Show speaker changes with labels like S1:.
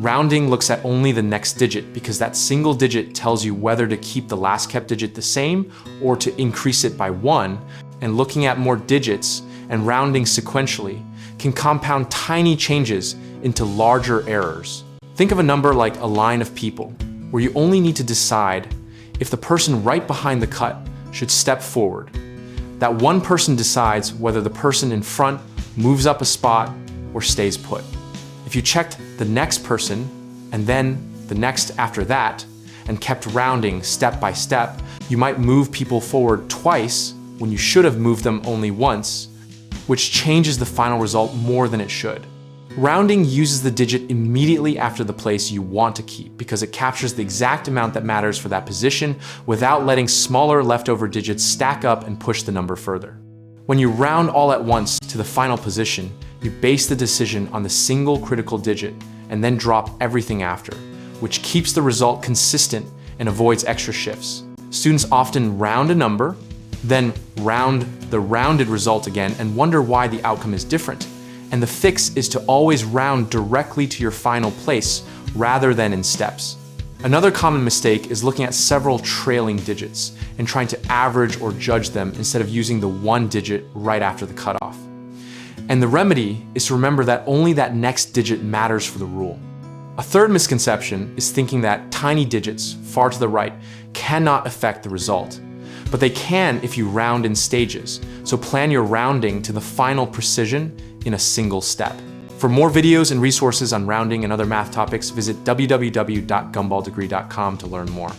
S1: Rounding looks at only the next digit because that single digit tells you whether to keep the last kept digit the same or to increase it by 1, and looking at more digits and rounding sequentially can compound tiny changes into larger errors. Think of a number like a line of people, where you only need to decide if the person right behind the cut should step forward. That one person decides whether the person in front moves up a spot or stays put. If you checked the next person and then the next after that and kept rounding step by step, you might move people forward twice when you should have moved them only once, which changes the final result more than it should. Rounding uses the digit immediately after the place you want to keep because it captures the exact amount that matters for that position without letting smaller leftover digits stack up and push the number further. When you round all at once to the final position, you base the decision on the single critical digit and then drop everything after, which keeps the result consistent and avoids extra shifts. Students often round a number, then round the rounded result again and wonder why the outcome is different. And the fix is to always round directly to your final place rather than in steps. Another common mistake is looking at several trailing digits and trying to average or judge them instead of using the one digit right after the cutoff. And the remedy is to remember that only that next digit matters for the rule. A third misconception is thinking that tiny digits far to the right cannot affect the result, but they can if you round in stages, so plan your rounding to the final precision in a single step. For more videos and resources on rounding and other math topics, visit www.gumballdegree.com to learn more.